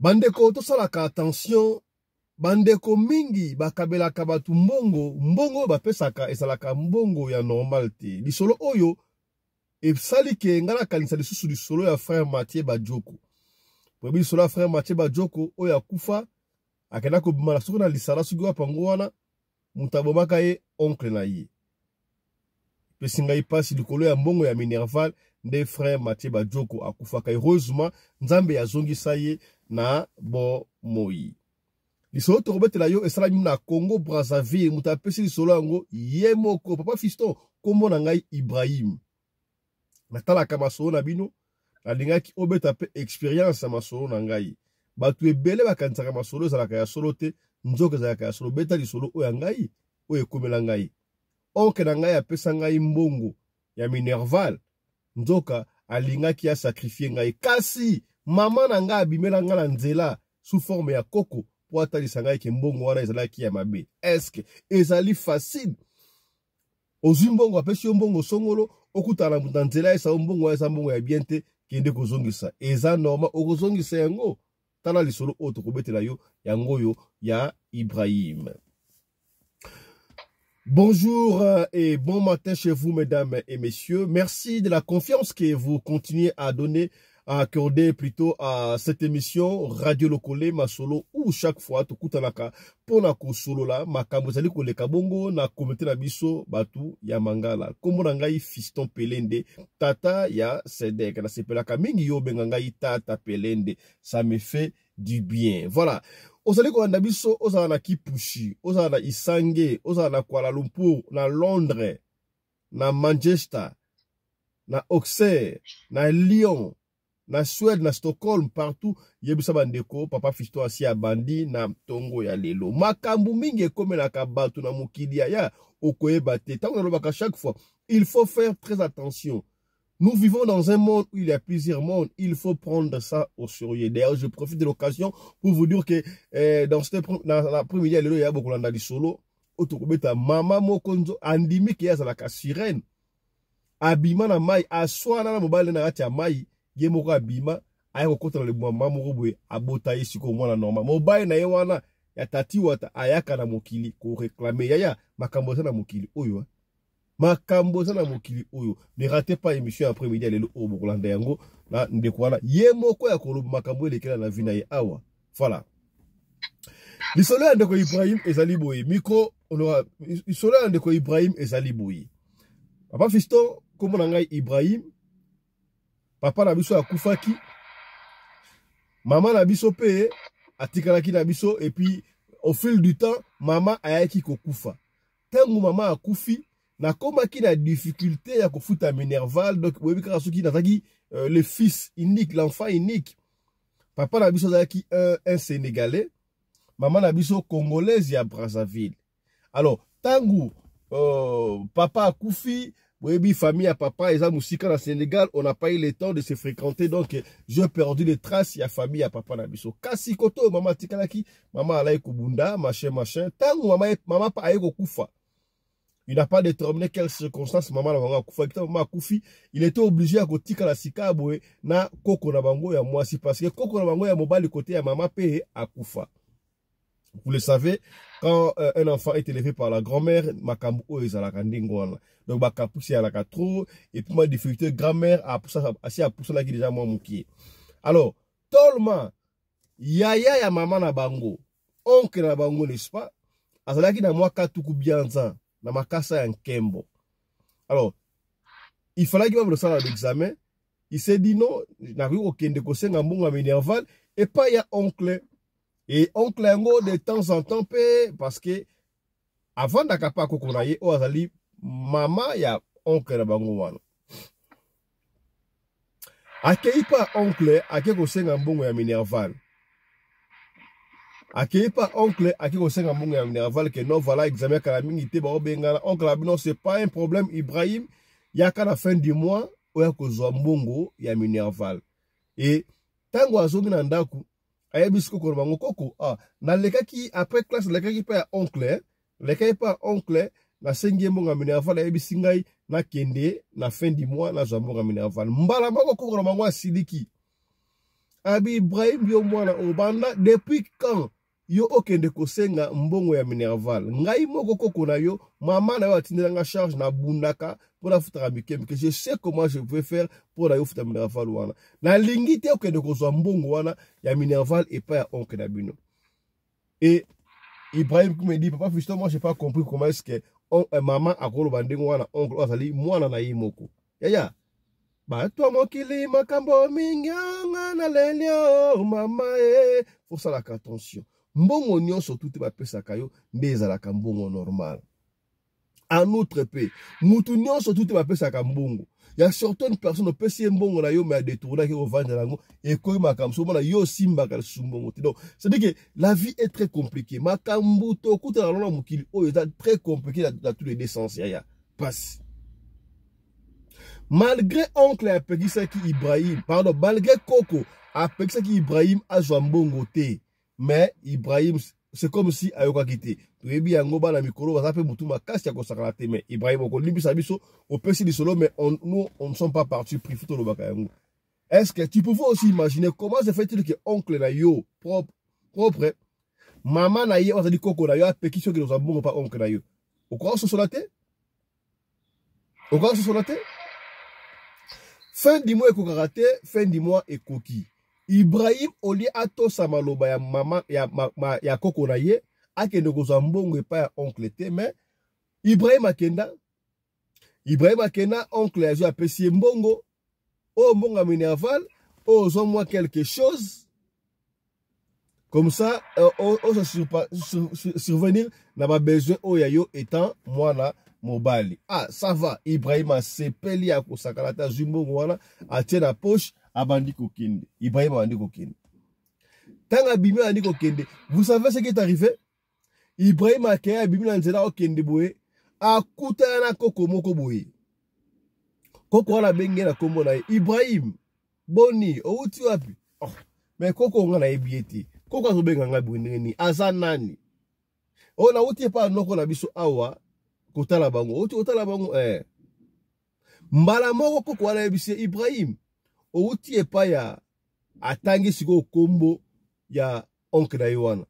Bandeko to salaka attention, bandeko mingi bakabelaka batu mbongo bapesaka esalaka mbongo ya normal te. Lisolo oyo esali ke ngala kanisa lisusu lisolo ya frère Mathieu Badioko. Pobi lisolo ya frère Mathieu Badioko oyo akufa akenda ko bimala soko na lisala sugi wa pango wana mutabomaka ye oncle na ye. Pesinga ipasi likolo ya mbongo ya Minerval nde frère Mathieu Badioko akufaka. Heureusement Nzambe yazongisa ye na bo moi. Lisolo tokobetela yo esalami na Congo Brazzaville mutapesi lisolo yango ye moko papa fiston kombo na ngai Ibrahim. Natalaka masolo na bino alingaki obeta pe experience ya masolo na ngai. Batu ebele bakanisaka masolo ezalaka ya solo te, nzoka ezalaka ya solo. Beta lisolo oyo ngai oyo ekomela ngai. Onke na ngai apesa ngai mbongo ya Minerval, nzoka alingaki ya sacrifier ngai. Kasi mama na ngai abimela ngai na nzela sous forme ya koko po atalisa ngai ke mbongo wana ezalaki ya mabe. Eske ezali facile? Ozwi mbongo apesi yo mbongo songolo okutana na nzela esa mbongo esa mbongo ya bien te kende kozongisa. Eza normal okozongisa yango. Tala lisolo oyo tokobetela yo yango yo ya Ibrahim. Bonjour et bon matin chez vous, mesdames et messieurs. Merci de la confiance que vous continuez à donner, à accorder plutôt à cette émission Radio Lokole Masolo, où chaque fois tokutanaka pona ko solo la makambo zali koleka bongo na komite na biso batu ya mangala. Kombo na ngai Fiston Pelende, tata ya Sedek na sepelaka mingi yo benga ngai tata Pelende. Ça me fait du bien. Voilà. Ozali ko anda biso ozala na Kipushi, ozala na Isange, ozala na Kuala Lumpur, na Londres, na Manchester, na Auxerre, na Lyon, na Suède, na Stockholm, partout, yebisa bandeko, papa Fiston asi ya bandi na tongo ya lelo. Makambu mingi ekomelaka batu na mokili ya okoyeba te. Tango nalobaka chaque fois, il faut faire très attention. Nous vivons dans un monde où il y a plusieurs mondes. Il faut prendre ça au sérieux. D'ailleurs, je profite de l'occasion pour vous dire que dans l'après-midi, il y a beaucoup de solo. Otokobeta mama mokonzo andimi ki yazalaka sirène. Abima na mai aswana na mobile na rati ya mai ye moko abima ayako kota na le mama moko boye abota yesiko mwana normal. Mobile na ye wana ya tati wata ayaka na mokili ko réclamer yaya makambo na mokili oyo. Makambo na mokili oyo. Ne ratez pas émission après-midi lelo o bokolanda yango na ndekwana ye moko ya koloba makambo elekela na vina ye awa. Voilà. Lisolo ya ndeko Ibrahim ezali boye miko onora lisolo ya ndeko Ibrahim ezali boye. Papa Fiston kombo na ngai Ibrahim. Papa na biso akufaki. Mama na biso pe atikalaki na biso et puis au fil du temps mama ayaki kokufa. Tangu mama akufi na komaki na difficulté ya kofuta Minerval, donc webi kaka soki nazaki le fils unique, l'enfant unique. Papa na biso zaki un Sénégalais, maman na biso congolaise ya Brazzaville. Alors tangu papa akufi, webi famille à papa eza musika na Sénégal, on n'a pas eu le temps de se fréquenter, donc j'ai perdu les traces ya famille à papa na biso. Kasi koto mama tikalaki, mama alai kubunda, machin. Tangu mama pa aye kokufa. Il n'a pas déterminé quelles circonstances maman na kufa. Maman kufi, il était obligé à kotika la sika boye na koko na bango ya mwasi parce que koko na bango ya mobali côté ya maman pe akufa. Vous le savez, quand un enfant est élevé par la grand-mère, makambu o ezalaka ndingo wana. Donc bakapusi alaka trop et puis ma difficulté grand-mère a poussé la qui déjà moi mukie. Alors, tolma yaya ya maman na bango, oncle na bango n'est-ce pas? Azalaki na mwaka tuku bianza. Na makasa ya nkembo. Alors, il fallait qu'il me fasse l'examen. Il s'est dit non, n'a vu aucun de kosenga mbongo Minerval et pas ya oncle. Et oncle yango de temps en temps parce que avant d'akapa kokonaye o azali mama ya oncle na bango wana. Akei pas oncle ake kosenga mbongo ya Minerval. Akei pas oncle ake kosenga mbongo ya Minerval que non voilà examen kala mingi te ba obengana oncle abino c'est pas un problème Ibrahim yaka na fin du mois oya kozwa mbongo ya Minerval. Et tango azongi na ndaku ayebisiko ko bango koko na lekaki après classe lekaki pa oncle lekaki pa oncle na sengi mbongo ya Minerval ayebisi ngai na kende na fin du mois na zwa mbongo ya Minerval mbala mako ko bango asidiki Abi Ibrahim yo mwana obanda depuis quand yo okende kosenga mbongo ya Minerval. Ngai moko koko na yo, maman na yo atindela nga charge na bundaka pour la futara mikem que je sais comment je vais faire pour la yo futa Minerval wana. Na lingi te okende kozwa mbongo wana ya Minerval et pas ya oncle na bino. Et Ibrahim me dit papa fiston moi j'ai pas compris comment est-ce que maman akolo bandengo wana oncle azali mwana na ye moko. Yaya. Ba toi mokili makambo minyanga na lelio mama faut ça la attention. Mbongo nyonso tout ba pesaka yo ndezalaka mbongo normal. En outre pe, mutu nyonso tout ba pesaka mbongo. Il y a certaines personnes qui pèsent mbongo na yo mais détourner qui revendre lango et ko makamso mona yo simba kal sumbongo. Donc, c'est-à-dire que la vie est très compliquée. Makambo to kuta na mokili o est très compliqué dans tous les deux sens ya. Passe. Malgré oncle a Pegisaki Ibrahim, pardon, malgré Coco a Pegisaki Ibrahim a Mbongo te, mais Ibrahim, c'est comme si a yoka quitté. Tu es bien ngoba na mikolo, va taper mutuma kasi ya kosakala te, mais Ibrahim oko libi sabiso, au pesi di solo, mais nous, on ne sommes pas partis pris futo lo baka yango. Est-ce que tu peux aussi imaginer comment se fait-il que oncle na yo, propre, maman na yo, on a dit Coco na yo, a Pegisaki nos ambongo pas oncle na yo. Au quoi on se solate? Au quoi on se solate? Fin du mois ekokarate, fin du mois ekoki. Ibrahim oli ato samaloba ya mama ya koko na ye, akende kozwa mbongo epa ya oncle te, mais Ibrahim akenda oncle ya zo apesi mbongo, o mbongo ya Minerval, o zo moi quelque chose, comme ça, o survenir na ba besoin o ya yo étant mwana mobali. Ah, ça va. Ibrahim a sepeli ya kosakalata zumbongo wana atie na poche abandi kokende. Ibrahim abandi kokende. Tanga bimi abandi kokende. Vous savez ce qui est arrivé? Ibrahim a kaya bimi na nzela okende boye akuta na koko moko boye. Koko wana benge na kombo na Ibrahim. Boni, outi wapi? Oh, mais koko nga na ebieti. Koko azobenga nga boye nini? Aza nani? O na outi pa noko na biso awa. Kotala bango, otala bango, mbala moko koko wana yebise Ibrahim, outi epa ya atangi siko kombo ya oncle na yo wana.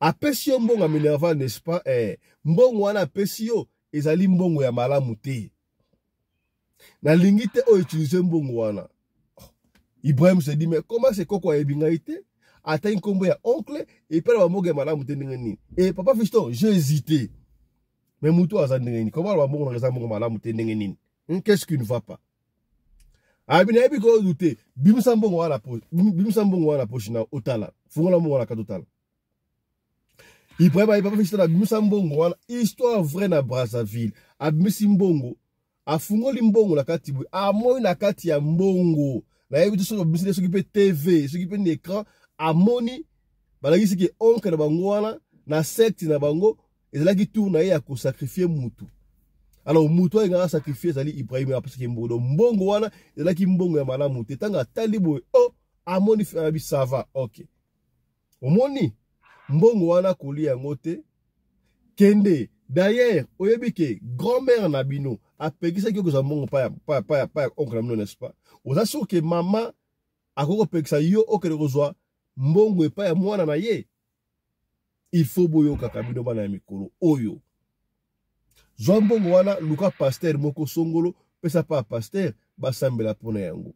Apesi yo mbongo ya Minerval, n'est-ce pas? Mbongo wana apesi yo, ezali mbongo ya malamu te. Na lingi te o utiliser mbongo wana. Ibrahim se dit, mais comment c'est koko ya ebingaite? Atangi kombo ya oncle, et puis la mbongo ya malamu te ningeni. Et papa fiston, j'ai hésité. Mais Moutou a zandengeni. Comment on va mourir qu'est-ce qui ne va pas? Abina ebi ko douter. Bimsambongo à la poche. Bimsambongo à la poche na otala. Fungola mo na katotala. Il prépa papa fisto na bimsambongo wana histoire vraie na Brazzaville. Abimsimbongo a fungoli mbongo na kati bu. A moi na kati ya mbongo. Na ebi so bisile so kipe TV, so kipe l'écran a moni balagisi ki oncle na bango wana na secte na bango. Et là qui tourne à sacrifier Moutou. Alors Moutou a sacrifié Zali Ibrahim parce que mbongo wana et là qui mbongo ya mala Moutou tanga talibo oh amoni fi ça va OK. Omoni mbongo wana koli ya ngote kende d'ailleurs oyebike grand-mère na bino a pegisa ki ko mbongo pa oncle na n'est-ce pas. Oza sûr que maman akoko pegisa yo okele kozwa mbongo epa ya mwana na ye. Il faut boyo kakabino bana ya mikolo oyo. Zombongo wana luka pasteur moko songolo pesa pa pasteur basambela pona yango.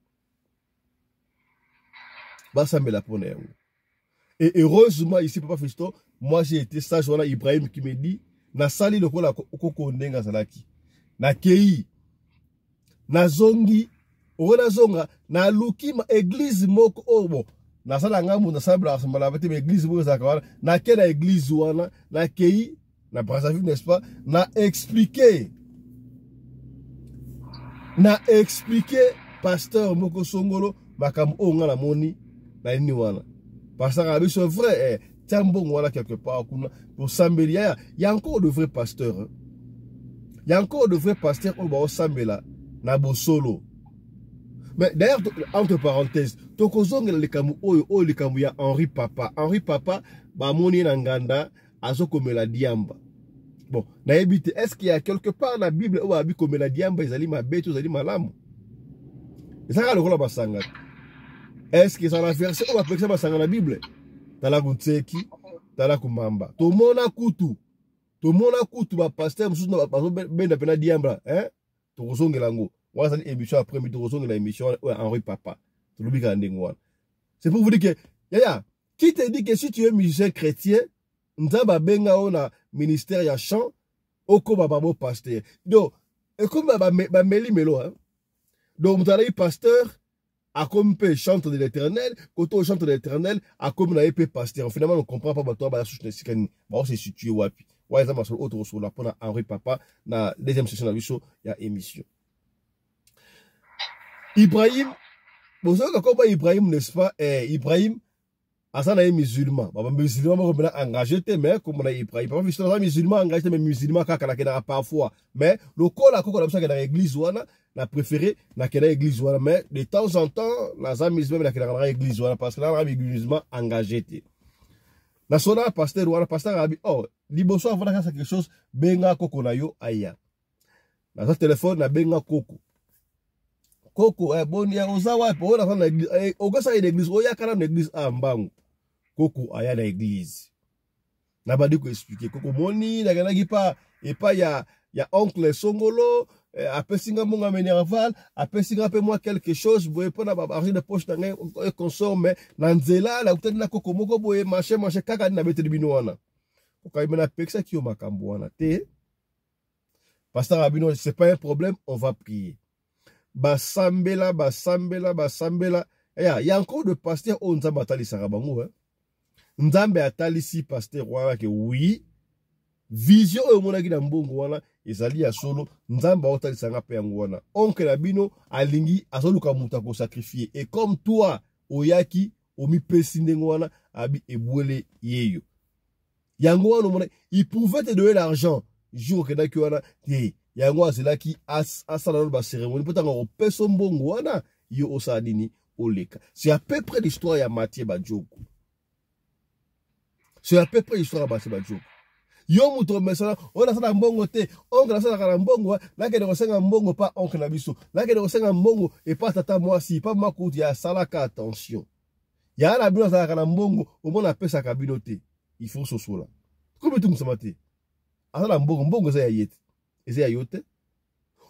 Basambela pona yango. Et heureusement ici papa Fisto, moi j'ai été sage wana Ibrahim qui me dit na sali lokola okoko ndenga zalaki. Na kei na zongi ona zonga na lukima église moko obo. Na sala ngamu na sabla asambala bete église bo za kwana na kena église wana na kei na Brazzaville n'est-ce pas na expliquer pasteur moko songolo makam onga na moni na ni wana pasteur abiso vrai tambongo wana quelque part kuna pour sambelia il y a encore de vrais pasteurs hein? Il y a encore de vrais pasteurs on va sambela na bosolo. Mais d'ailleurs, entre parenthèses, tokozonga le kamu oyo le kamu ya Henri Papa. Henri Papa, ba moni na nganda, azo komela diamba. Bon, na ebite, est-ce qu'il y a quelque part dans la Bible où abi komela diamba, izali ma bête, izali malamu? Et ça, le kola basanga. Est-ce que ça la verset on va appeler ça dans la Bible? Tala kutseki, tala kumamba. To mona kutu ba pasteur mususu na bazo benda pena diambra, hein? To kosongela ngo. Wa sali émission après mi to kosongela émission Henri Papa. To lubika ndengwa. C'est pour vous dire que yaya, qui te dit que si tu es musicien chrétien, nzamba benga ona ministère ya chant, oko babo pasteur. Donc, et comme ba meli melo, hein? Donc mutala pasteur à comme peut chante de l'éternel, quand on chante de l'éternel, à comme on a épée pasteur. Finalement, on ne comprend pas, bah, la souche de Sikani. Bah, on s'est situé, wapi. Ouais, ça m'a sur autre sur la pendant Henri Papa, na deuxième session de la vidéo, il y a émission. Ibrahim, vous savez comment Ibrahim, n'est-ce pas? Ibrahim, à ça, on est musulman. Bah, musulman, on va engagé, mais comme on a Ibrahim. Papa, musulman, musulman, engagé, mais musulman, quand on a parfois. Mais, le col, à quoi, comme ça, qu'il y a l'église, na préféré na kena église wala mais de temps en temps na zamisme na kena église wala parce que là l'église engagé té na sona pasteur wala pasteur abi oh liboso avant de faire quelque chose benga koko na yo aya na sa téléphone na benga koko bon ya ozawa po na na église ogasa l'église oya kana na église ambangu koko aya na église na badi ko expliquer koko moni na kana ki pa et pas ya oncle Songolo après singa monga minerval après singa pe moi quelque chose boye pona ba argent de poche tanga consomme na nzela la utani na koko moko boye marché kaka na bete bino wana ko mena peksa ki o makambo wana te pasteur abino c'est pas un problème on va prier basambela ya encore de pasteur on nzamba talisaka bango hein nzambe atalisi pasteur wana ke oui vision oyo monaki na mbongo wana ezali ya solo nzamba otalisanga pe yango wana oncle na bino alingi azoluka muta ko sacrifier et comme toi oyaki omipesi ndengo wana abi ebwele yeyo yango wana mona il pouvait te donner l'argent jour que daki wana te yango azelaki asala ba cérémonie potanga opeso mbongo wana yo osadini oleka c'est à peu près l'histoire ya Mathieu Badjoko c'est à peu près l'histoire ya Mathieu Badjoko yo muto mesala ona sala mbongo te oncle na sala kala mbongo la ke de kosenga mbongo pa oncle na biso la ke de kosenga mbongo et pas tata moi si pas makuti ya sala ka attention ya la bino sala kala mbongo o mona pesa ka bino te il faut sosola comme tout msamate asala mbongo za ya yete eza ya yote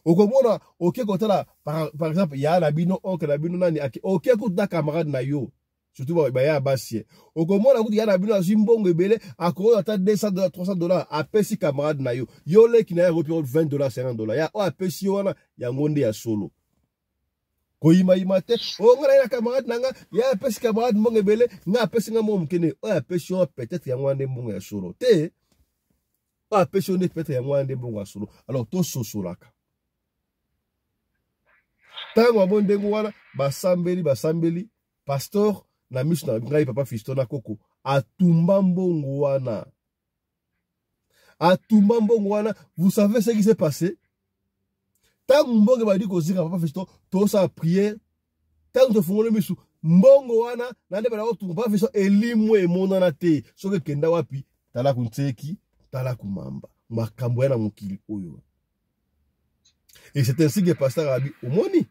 okomona oke kotala par exemple ya la bino oncle na bino nani oke kuta camarade na yo surtout ba ya basie okomona kuti ya na bino azwi mbongo ebele akoro ata $200 $300 apesi camarade na yo yo leki na ya ropi $20 $50 ya o apesi yo wana ya ngonde ya solo koyima te o ngana ya camarade nanga ya apesi camarade mbongo ebele nga apesi nga mbongo mukene o apesi yo peut-être ya ngwande mbongo ya solo te o apesi yo ne peut-être ya ngwande mbongo ya solo alors to sosolaka tango abondengo wana basambeli pasteur na misu na ngai papa Fiston na koko atumba mbongo wana vous savez ce qui s'est passé tant mbongo ba di ko zika papa Fiston to sa prière tant to fungole misu mbongo wana na nde ba ko tumba papa Fiston elimu emona na te soke kenda wapi tala kuntseki tala kumamba makambo yana mukili oyo et c'est ainsi que pasteur abi omoni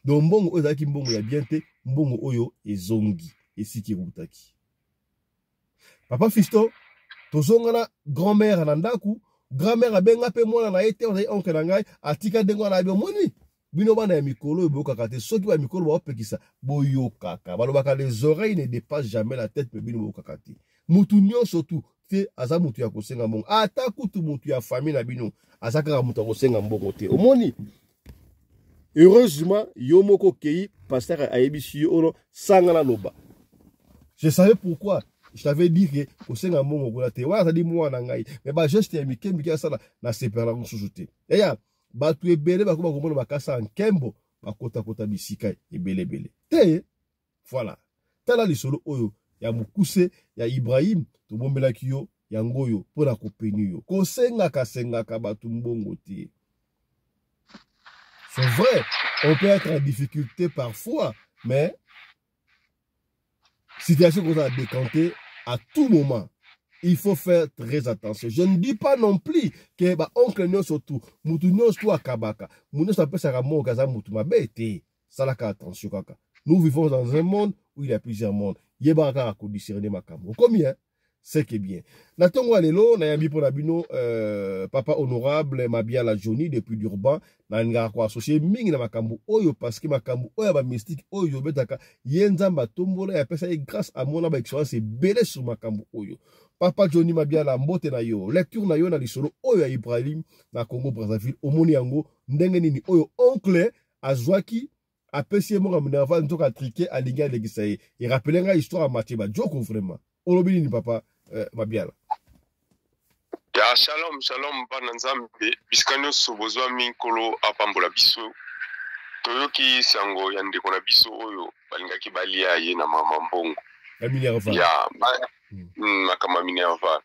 donc mbongo ozaki mbongo ya bien te mbongo oyo ezongi esiki rutaki papa Fiston tozongana grand-mère na ndaku grand-mère abenga pe mwana na ete ozai oncle na ngai atika dengo na bi omoni bino bana ya mikolo ebokaka te soki ba mikolo ba opekisa boyokaka balobaka les oreilles ne dépassent jamais la tête mais bino bokaka te mutu nyonso tu te aza mutu ya kosenga mbongo ata kutu mutu ya famille na bino azaka mutu ya kosenga mbongo te omoni. Heureusement, Yomoko Kei, pasteur Aebisi Ono, Sangana Loba. Je savais pourquoi. Je t'avais dit que au Sénat Mongo Golate, ouais, ça dit moi nangai. Mais bah, juste un miké, miké, ça na séparation sous-jeté. Et ya, bah, tu es belé, bah, comment on va casser en Kembo, bah, kota bisika, et belé. Te, voilà. Tala li solo oyo, ya Mukuse, ya Ibrahim, to bombela kiyo, ya Ngoyo, pour la kopenu yo. Ko senga ka, bah, tumbongo te. C'est vrai, on peut être en difficulté parfois, mais situation qu'on a décantée à tout moment. Il faut faire très attention. Je ne dis pas non plus que bah oncle nyo surtout, mutu nyo surtout akabaka. Mutu ça peut s'arranger au kaza mutu mabete. Ça la attention kaka. Nous vivons dans un monde où il y a plusieurs mondes. Yebaka a discerner ma cambo. Combien? C'est que bien. Natongo alelo, na yambi pour nabino, papa honorable, mabia la Johnny, depuis d'urban, na nga ko associé mingi na makambu oyo, parce que makambu oyo ba mystique oyo, betaka, yenzamba tombola, ya pesa grâce à mon expérience, c'est belé sur makambu oyo. Papa Johnny mabia la mbote na yo, lecture na yo na lisolo oyo ya Ibrahim, na Congo Brazzaville, omoni yango, ndenge nini oyo, oncle, azwaki, apesi mo kamunava, ntoka triqué, alinga legisaye. Et rappelez nga histoire à Matiba, Djoko vraiment. Olobini ni papa, Mabiala. Ya shalom shalom bana nzambe biskano sobozwa minkolo apambola biso toyoki sango ya ndeko na biso oyo balingaki balia ye na mama mbongo ya makama Minerva.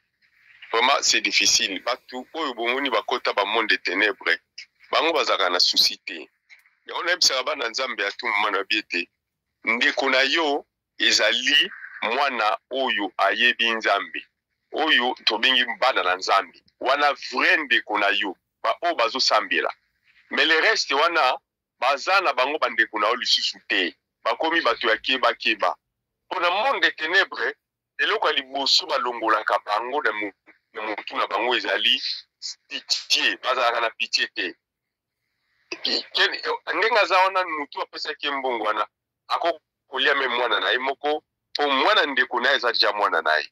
Vraiment c'est difficile batu oyo bomoni bakota ba monde de ténèbres bango bazaka na suscité ya ona bisaka bana nzambe atu mwana biete ndeko na yo ezali mwana oyo ayebi nzambe oyo tobengi bana na nzambe wana vrai ndeko na yo ba o bazo sambela mais le reste wana bazana bango bandeko na yo lisusu te bakomi bato ya keba pona monde de ténèbres eloko liboso balongolaka bango na mutu na bango ezali pitié bazalaka na pitié te ndenga za wana mutu apesaki mbongo wana ako kolia me mwana na ye moko po mwana ndeko na ye eza deja mwana na ye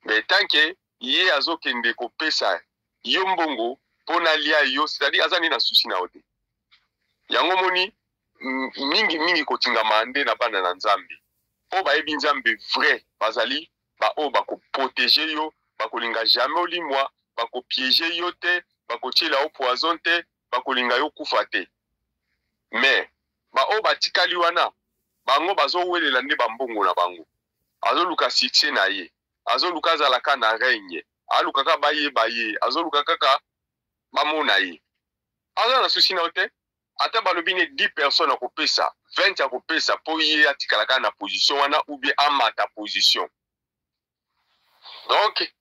mais tant que ye azokende kopesa yo mbongo pona lia yo c'est-à-dire azani na susi na ote yango moni mingi kotingama nde na bana na nzambe po bayebi nzambe vrai bazali ba o bakoprotéger yo bakolinga jamais olimwa bakopiéger yo te bakotiela yo poison te bakolinga yo kufa te mais ba o batikali wana bango bazowelela nde bambongo na bango azoluka succès na ye azoluka azalaka na règne alukaka baye azoluka kaka bamona ye aza na susi na te ata balobi ne 10 personnes akopesa 20 akopesa po ye atikalaka na position wana ou bien amata position. Donc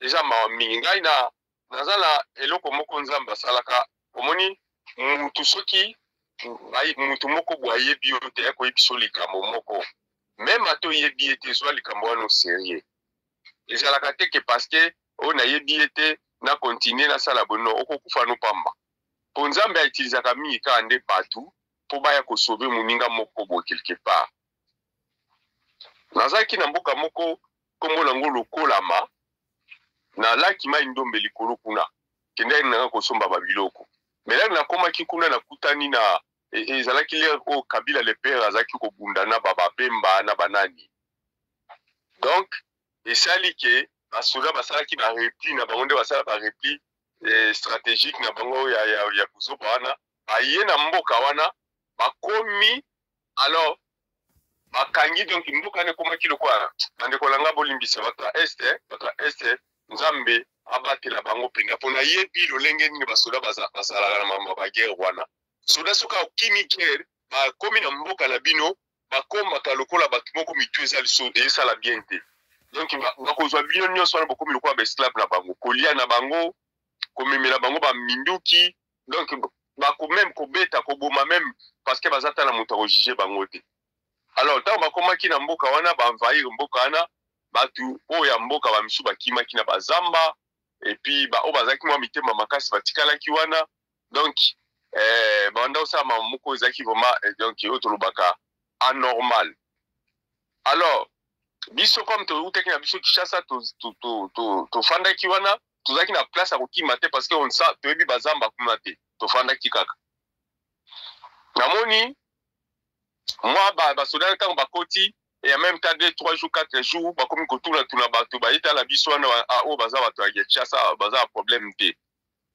déjà mingi ngai na nazala eloko moko nzambe asalaka omoni mutu soki mutu moko boye bio te ko yebiso likambo moko même ato yebi ete so likambo wana sérieux ezalaka te que parce que on a yebi ete na continuer na sala bono okokufa no pamba po nzambe a utilisaka mingi ka ande batu po baya ko sauver muninga moko bo quelque part. Nazaki na mboka moko kombo nango lokolama na laki mai ndombe likolo kuna kende na ko somba babiloko mais là na koma ki kuna na kutani na ezalaki le o Kabila le père azaki ko bundana baba pemba na banani donc esali ke basoda basalaki na repli na bango nde basala ba repli stratégique na bango ya kuzoba wana aye na mboka wana bakomi alors bakangi donc mboka ne koma kilo kwa ande kolanga bolimbisa bata este nzambe abatela bango pinga pona yebi lolenge ni basoda basala na mama ba guerre wana soda soka okimi guerre bakomi na mboka na bino bakoma kalokola batu moko mitu ezali so esala bien te donc bakozwa bino nyonso wana bokomi lokola ba esclave na bango kolia na bango komemela bango ba minduki donc bako même kobeta koboma même parce que bazata na moto ojuger bango te. Alors tant bakomaki na mboka wana ba envahir mboka wana batu oya mboka ba misu bakimaki na bazamba et puis ba o bazaki mwa mitema makasi batikalaki wana donc banda osama moko ezaki vraiment donc autre lobaka anormal. Alors biso comme to uteki na biso Kishasa to fandaki wana tozaki na place akokima te parce que on sa toyebi bazamba kuna te to fandaki kaka namoni moi basoda ntango bakoti et en même temps 2, 3 jours 4 jours bakomi kotuna tuna bato bayita la biso wana o baza bato ya Kishasa baza problème te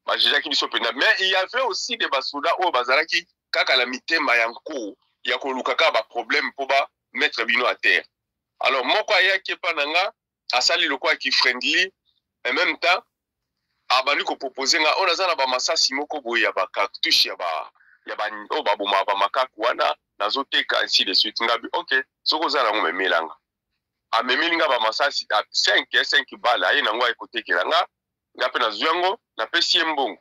bajejaki biso pena mais il y avait aussi des basoda o bazalaki kaka la mitema yanko ya kolukaka ba problème po ba mettre bino à terre. Alors moko ayaki pa nanga asali lokwa ki friendly en même temps abandi ko proposer nga on azana ba masasi moko boye ya ba cartouche ya ba o ba boma ba makaku wana nazoteka ainsi de suite ngabi OK soko zala ngo memelanga amemelinga ba masasi 5 bala ye nango ekotekela nga pe na zwango na pesi mbongo.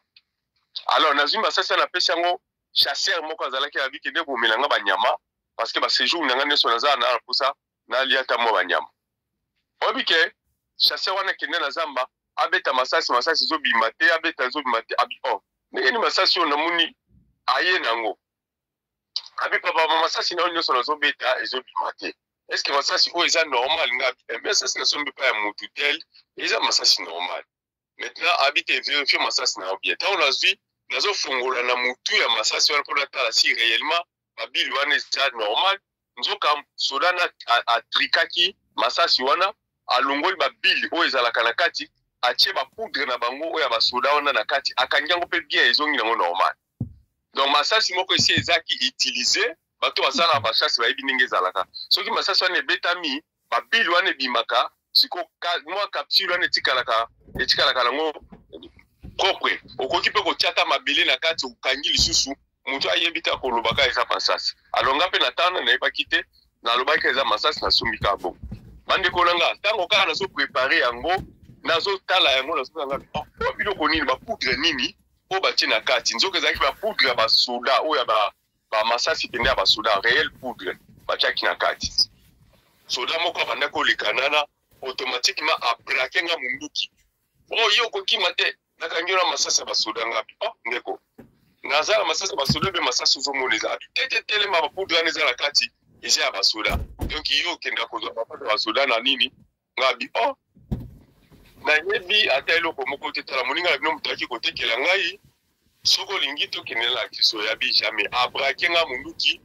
Alors nazimba sasa na pesi yango chasseur moko azalaki na biki nde bomelanga ba nyama parce que ba séjour na ngane so naza na pusa na liata mo banyama obike chasseur wana kende na zamba abeta masasi zo bimate abeta zo bimate abipo ndeni masasi ona muni aye nango abi papa masasi na onyo so na zo beta ezo bimate est-ce que masasi o eza normal ngapi mais ça c'est sombe pas ya mutu tel eza masasi normal maintenant habite vérifier masasi na bien tant on a vu nazo fungola na mutu ya masasi wana pour tala si réellement babili wana eza normal nzoka sodana a trikaki masasi wana alongoli babili o ezalaka na kati atie ba poudre na bango o ya basoda wana na kati akangiango pe bien ezongi nango normal donc masasi moko esi ezaki utiliser bato basala bashasi bayibi ndenge ezalaka soki masasi wana ebetami babili wana ebimaka siko mwa capsule wana etikalaka nango propre okoki mpe kotiata mabele na kati okangi lisusu moto ayebi te akolobaka eza masasi alonga mpe na tana nayebaki te nalobaki eza masasi nasumbika bo bandeko nanga ntango kaka nazoprepare yango nazotala yango nazotanga biloko nini bapoudre nini oyo batie na kati nzoka ezalaki bapoudre ya basoda oyo ya bamasasi pende ya basoda réel poudre batiaki na kati soda moko abandaki olekanana automatiquement aprake nga munduki yo okokima te nakangi na masasi ya basoda ngapi ndeko nazala masasi ya basoda mpe masasi ozomona eza telema bapoudre wana eza na kati eza ya basoda donc yo okenda kozwa bapata basoda na nini ngabi nayebi ata eloko moko te tala moninga na bino moto aki kotekela ngai soko olingi tokendela kiso yabi jamais abrake nga munduki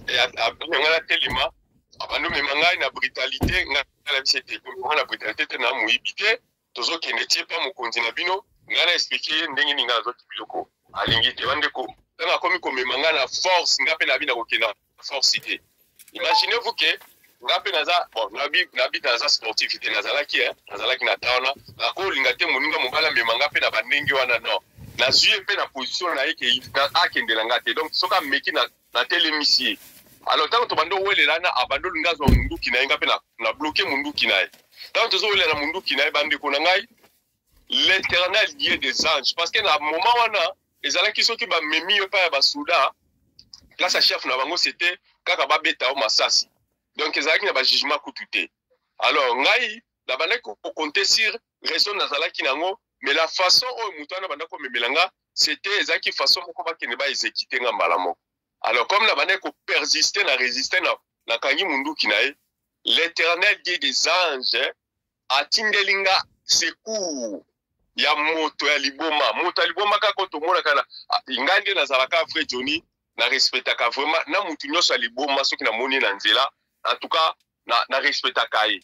nga na telema abando mema ngai na brutalité nga na biso ete na brutalité te na moyibi te tozokende tie pa mokonzi na bino nga na explike ndenge ninga nazoki biloko alingi te bandeko ntango akomi komema nga na force nga mpe nabi na kokenda force te imaginez-vous ke nga mpe naza nabi naza sportif te nazalaki na taona nakolinga te moninga mobala mema nga mpe na bandenge wana non nazwi mpe na position na ye ke akendela nga te donc soki ameki na telemisi ye alors ntango tobando owelela na abando linga azwa munduki na ye nga mpe na bloke munduki na ye ntango tozowelela na munduki na ye bandeko na ngai l'éternel dieu des anges parce que na moment wana ezalaki soki bamemi yo epai ya basoda place ya chef na bango c'était kaka babeta o masasi donc ezalaki na bajugement kutu te alors ngai nabandaki kokonte sur raison nazalaki nango mais la façon oyo moto wana banda komemela nga c'était ezalaki façon moko bakende baexécute nga mbala moko alors comme nabandaki kopersiste na résiste nakangi munduki na ye l'éternel dieu des anges atindeli nga secours ya moto ya liboma kaka tomonaka na ngai nde nazalaka vrai Johnny na respectaka vraiment na mutu nyonso ya liboma soki namoni na nzela en tout cas na respectaka ye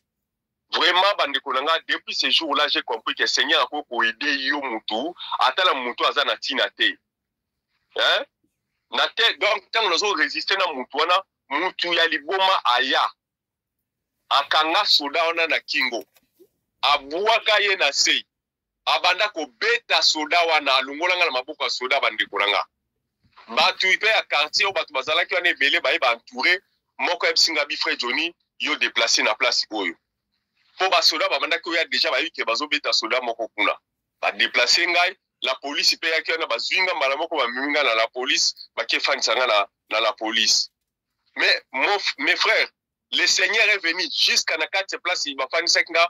vraiment bandeko na nga depuis ce jour là j'ai compris que Seigneur a ko aider yo mutu atala mutu aza na tina te na te donc tango nazo résister na mutu wana mutu ya liboma aya akanga soda wana na kingo abuaka ye na sei abanda ko beta soda wana alongolanga na maboko ya soda bandeko na nga batu ipe ya quartier o batu bazalaki wana ebele baye ba entouré moko ebisinga bi frère Johnny yo déplacer na place oyo po basoda babandaki oyo déjà bayebi ke bazobeta soda moko kuna badeplace ngai la police pe yaki wana bazwinga mbala moko bameminga na la police bakefanisa nga na la police mais mes frères le Seigneur est venu jusqu'à na kati place bafanisaki nga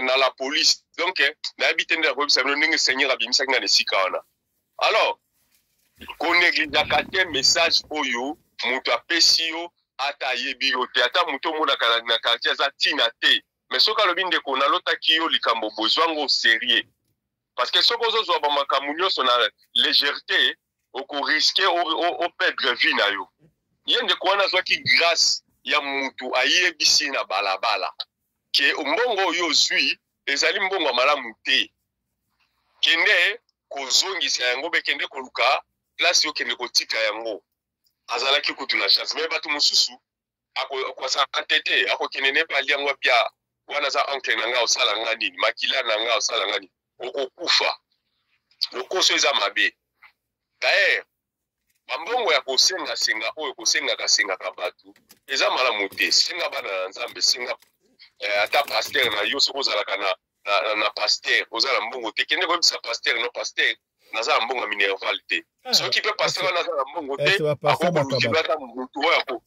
na la police donc nayebi te nde nakoyebisa bino ndenge Seigneur abimisaki nga na esika wana alors konéglijaka te message oyo moto apesi yo ata ayebi yo te ata moto omonaka na quartier aza ntina te mais soki alobi ndeko nalotaki yo likambo bozwango sérieux parce que soki ozozwa bamakambo nyonso na légèreté okoriske operdre vie na yo ye ndeko wana azwaki grâce ya mutu ayebisi na balabala ke mbongo oyo ozwi ezali mbongo ya malamu te kende kozongisa yango bekende koluka place yo kende kotika yango azalaki kutu na chance mais bato mosusu akwasaka tete akokende nepali yango bia wana za oncle na nga osala nga nini makila na nga osala nga nini okokufa lokoso eza mabe d'ailleurs bambongo ya kosenga oyo kosengaka bato eza malamu te senga bana na nzambe senga ata pasteur na yo soki ozalaka na pasteur ozala mbongo te kende koyebisa pasteur no pasteur nazala mbongo ya minerval te soki mpe pasteur wana azala mbongo te akokolukiba ata motu oyo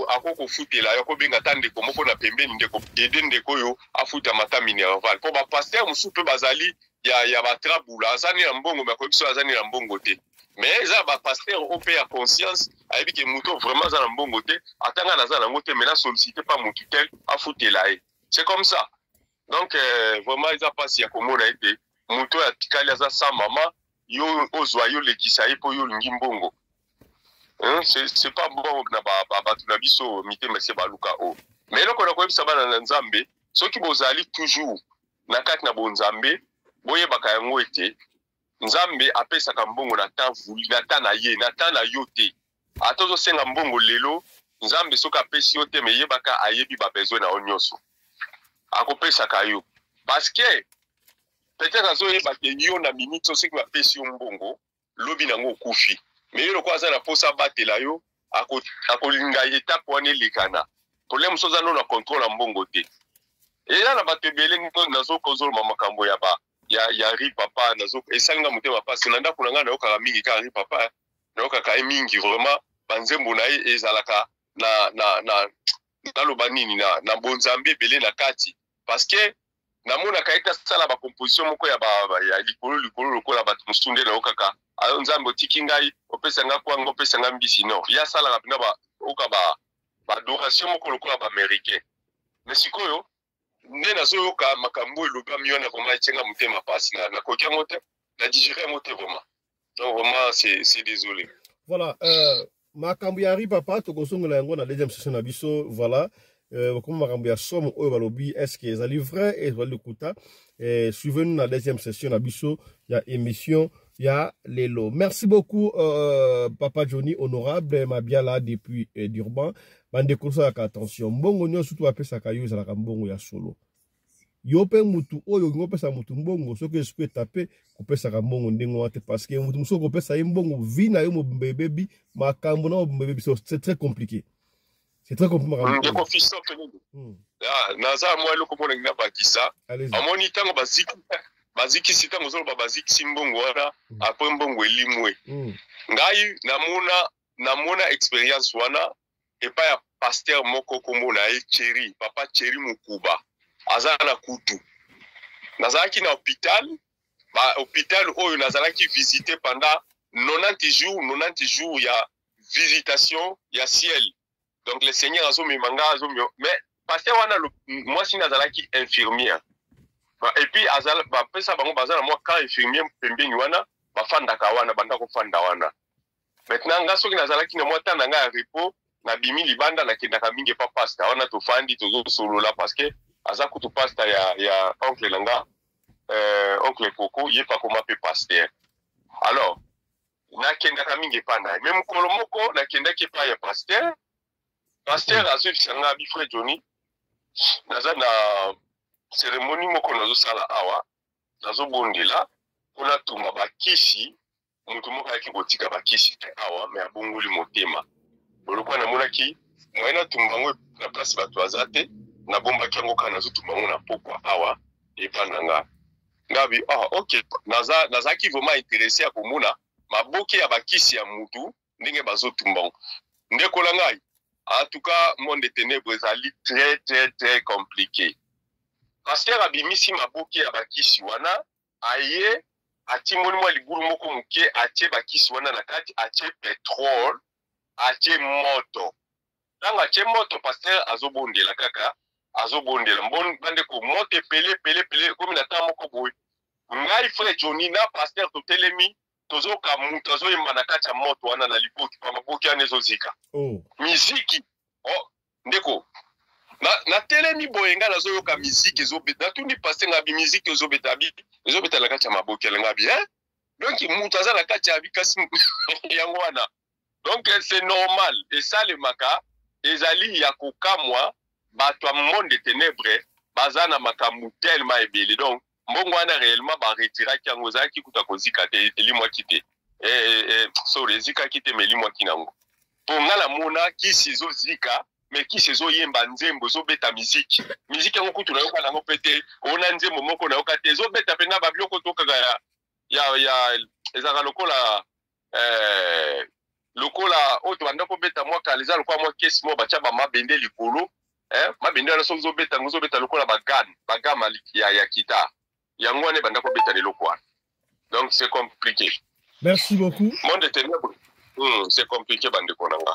ako kofutela yo ko benga tande ko moko na pembeni ndeko ede ndeko yo afuta mata minerval po ba pasteur musu pe bazali ya batrabula azani na mbongo mais ko biso azani na mbongo te mais za ba pasteur o pe ya conscience ayebi ke muto vraiment za na mbongo te atanga na za na ngote mais na solliciter pas mutu tel afutela ye c'est comme ça donc vraiment ils a pas ya komona ete muto ya tikali aza sa mama yo ozwa yo lekisa ye po yo lingi mbongo. C'est pas bon na ba na biso mité mais c'est baluka o mais loko na ko bisa bana na nzambe soki bozali toujours na kati na bonzambe boye baka yango ete nzambe apesa ka mbongo na ta vuli na ta na ye na ta na yote atozo senga mbongo lelo nzambe soka pesi yote me ye baka ayebi ba besoin na onyoso akopesa ka yo parce que peut-être azo ye ba yo na minute soki ba pesi mbongo lobi nango kufi mais le quoi ça la posa batela yo akolinga étape wana likana problème soza no na contrôle mbongo te et là na batebele nazo kozolo makambo ya ba ya ri papa nazo esanga mutema pasi nanda kunanga na yoka mingi ka ri papa na yoka ka mingi vraiment banzembo na ezalaka na lobanini na bonzambe belé na kati parce que na mona kaita sala ba composition moko ya likolo lokola ba musunde na yoka ka ayo nzambo tiki ngai opesa nga kwango opesa nga mbisi no ya sala kapina ba oka ba adoration moko lokola ba américain mais sikoyo nde nazo yoka makambo eloba miona vraiment etyenga mutema pasi na kokia mote na digérer mote vraiment donc vraiment c'est désolé voilà makambo ya ri papa to kosongola yango na deuxième session na biso voilà comme makambo ya somme oyo balobi est-ce que ezali vrai et ezali kuta suivez-nous na deuxième session na biso ya émission ya lelo. Merci beaucoup Papa Johnny honorable Mabiala depuis Durban. Bande kosa ka attention. Mbongo nyo surtout apesa ka yo za ka mbongo ya solo. Yo pe mutu oyo ngopesa mutu mbongo soki esprit taper kopesa ka mbongo ndengo wate parce que mutu musoko kopesa mbongo vina yo mbebe makambo na mbebe c'est très compliqué. C'est très compliqué. Naza moi le komona ngina bakisa. Amoni tango baziki sita ngozolo baziki simbongo wana après mbongo elimwe ngai namona experience wana et pas ya pasteur moko komona Cherry papa Cherry Mukuba azana kutu nazalaki na hôpital oyo nazalaki visiter pendant 90 jours ya visitation ya ciel donc le Seigneur azomemanga mais pasteur wana moi si nazalaki infirmière et puis azala ba pesa bango bazala moi quand infirmier pembeni wana bafanda ka wana banda ko fanda wana maintenant nga soki nazalaki na moi tanda nga repos na bimi libanda na kendaka mingi pa pasta wana to fandi to solo là parce que aza kutu pasta ya oncle langa oncle Coco ye pa koma pe pasteur alors na kendaka mingi pa na même kolomoko na kendaki pa ya pasteur azu sanga bi frère Johnny nazana cérémonie moko nazo sala awa nazo bondela kuna tumba bakisi mutu moko yaki botika bakisi te awa mais abongoli motema bolokwa na monaki moyena tumbango na place bato azate na bomba kango kana nazo tumbango na pokwa awa epandanga ngabi OK nazaki vraiment intéressé à komona maboke ya bakisi ya mutu ndenge bazo tumbango ndekola ngai en tout cas monde des ténèbres ezali très compliqué. Pasteur abimisi maboki ya bakisi wana aye atimoni mwa libulu moko muke atie bakisi wana na kati atie pétrole atie moto tanga atie moto pasteur azobondela kaka azobondela mbon bande ko moto pele comme na ta moko boy ngai frère Johnny na pasteur totelemi tozoka mutu azoyemba na kati ya moto wana na liboki pa maboki wana ezozika miziki ndeko na telemi boyenga nazo yoka musique ezobeta tundi passer ngabi musique ezobeta la kati ya maboki ngabi donc mutu aza na kati ya bikasi yango wana donc c'est normal et ça le maka ezali ya kokamwa bato monde de ténèbres bazana makambu tellement ebele donc mbongo wana réellement ba retiraki yango zaki kuta kozika te elimwa kite sorry zika kite melimwa kinango pour ngala mona ki sizo zika mais qui se zo yemba nzembo zo beta musique yango kutu na yoka nango pete ona nzembo moko na yoka te zo beta pena ba biloko toka ya ezaka lokola lokola oyo tobanda kobeta mwa kala eza lokola mwa kesi moko batya bamabende likolo mabende wana soki ozobeta lokola bagama ya kita yango wana ebanda kobeta leloko wana donc c'est compliqué. Merci beaucoup. Monde ténèbre, c'est compliqué bandeko nanga.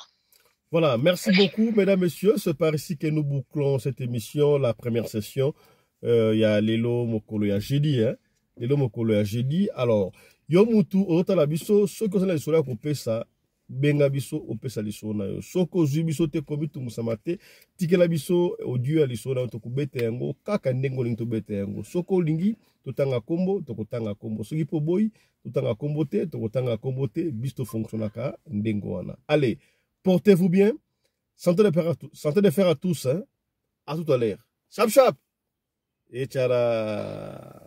Voilà, merci beaucoup mesdames, messieurs. C'est par ici que nous bouclons cette émission, la première session. Il y a Lelo Mokolo ya jeudi, hein. Lelo Mokolo ya jeudi. Alors, yo mutu otala biso soko sala lisola ko pesa benga biso opesa lisona yo. Soko zwi biso te komi tumusama te tikela biso audio ya lisona to kubeta yango kaka ndengo linto beta yango. Soko lingi totanga kombo tokotanga kombo. Soki po boy totanga kombo te tokotanga kombo te bisto fonctionnaka ndengo wana. Allez, portez-vous bien. Santé de fer à tous, hein. À tout à l'heure. Chap chap. Et tchara.